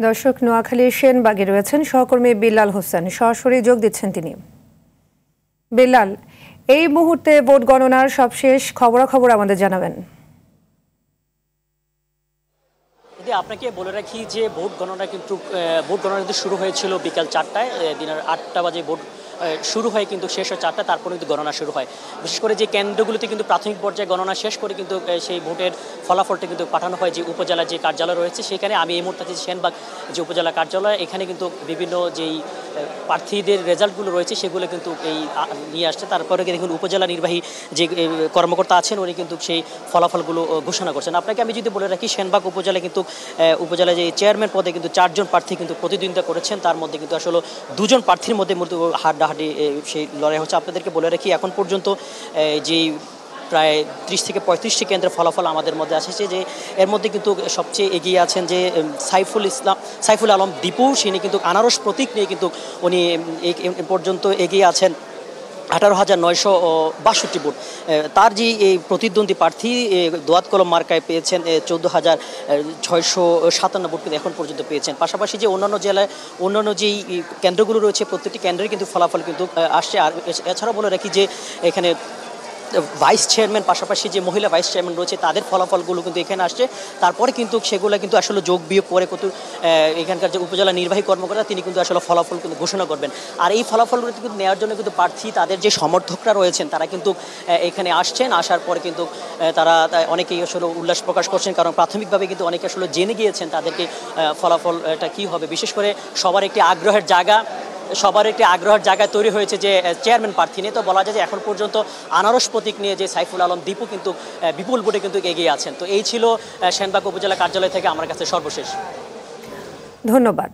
দর্শক, নোয়াখালীর সেনবাগে রয়েছেন সহকর্মী বিল্লাল হোসেন, সরাসরি যোগ দিচ্ছেন তিনি। বিল্লাল, এই মুহূর্তে ভোট গণনার সবশেষ খবরাখবর আমাদের জানাবেন। আপনাকে বলে রাখি যে ভোট গণনা কিন্তু শুরু হয়েছিল বিকাল 4টায়, দিনের 8টা বাজে ভোট শুরু হয়, কিন্তু শেষ হয় 4টা, তারপরে কিন্তু গণনা শুরু হয়। বিশেষ করে যে কেন্দ্রগুলোতে কিন্তু প্রাথমিক পর্যায়ে গণনা শেষ করে কিন্তু সেই ভোটের ফলাফলটা কিন্তু পাঠানো হয় যে উপজেলা যে কার্যালয় রয়েছে সেখানে। আমি এই মুহূর্তে সেনবাগ যে উপজেলা কার্যালয়, এখানে কিন্তু বিভিন্ন যেই প্রার্থীদের রেজাল্টগুলো রয়েছে সেগুলো কিন্তু এই নিয়ে আসছে। তারপরে দেখুন উপজেলা নির্বাহী যে কর্মকর্তা আছেন উনি কিন্তু সেই ফলাফলগুলো ঘোষণা করছেন। আপনাকে আমি যদি বলে রাখি, সেনবাগ উপজেলায় কিন্তু উপজেলা যে চেয়ারম্যান পদে কিন্তু 4 জন প্রার্থী কিন্তু প্রতিদ্বন্দ্বিতা করেছেন। তার মধ্যে কিন্তু আসলে 2 জন প্রার্থীর মধ্যে হাড্ডাহাড্ডি সেই লড়াই হচ্ছে। আপনাদেরকে বলে রাখি, এখন পর্যন্ত যেই প্রায় 30 থেকে 35টি কেন্দ্রের ফলাফল আমাদের মধ্যে আসছে, যে এর মধ্যে কিন্তু সবচেয়ে এগিয়ে আছেন যে সাইফুল আলম দীপু। তিনি কিন্তু আনারস প্রতীক নিয়ে কিন্তু উনি এই পর্যন্ত এগিয়ে আছেন 18,962 ভোট। তার যে এই প্রতিদ্বন্দ্বী প্রার্থী দোয়াত কলম মার্কায় পেয়েছেন 14,657 ভোট কিন্তু এখন পর্যন্ত পেয়েছেন। পাশাপাশি যে অন্যান্য জেলায় অন্যান্য যেই কেন্দ্রগুলো রয়েছে প্রত্যেকটি কেন্দ্রের কিন্তু ফলাফল কিন্তু আসছে। আর এছাড়াও বলে রাখি যে এখানে ভাইস চেয়ারম্যান, পাশাপাশি যে মহিলা ভাইস চেয়ারম্যান রয়েছে তাদের ফলাফলগুলো কিন্তু এখানে আসছে। তারপরে কিন্তু সেগুলো কিন্তু আসলে যোগ বিয়োগ করে কত এখানকার যে উপজেলা নির্বাহী কর্মকর্তা তিনি কিন্তু আসলে ফলাফল কিন্তু ঘোষণা করবেন। আর এই ফলাফলগুলো কিন্তু নেওয়ার জন্য কিন্তু প্রার্থী তাদের যে সমর্থকরা রয়েছেন তারা কিন্তু এখানে আসছেন। আসার পরে কিন্তু তারা অনেকেই আসলে উল্লাস প্রকাশ করছেন, কারণ প্রাথমিকভাবে কিন্তু অনেকে আসলে জেনে গিয়েছেন তাদেরকে ফলাফলটা কী হবে। বিশেষ করে সবার একটি আগ্রহের জায়গায় তৈরি হয়েছে যে চেয়ারম্যান প্রার্থী নিয়ে। তো বলা যায় যে এখন পর্যন্ত আনারস প্রতীক নিয়ে যে সাইফুল আলম দীপু কিন্তু বিপুল ভোটে কিন্তু এগিয়ে আছেন। তো এই ছিল সেনবাগ উপজেলা কার্যালয় থেকে আমার কাছে সর্বশেষ। ধন্যবাদ।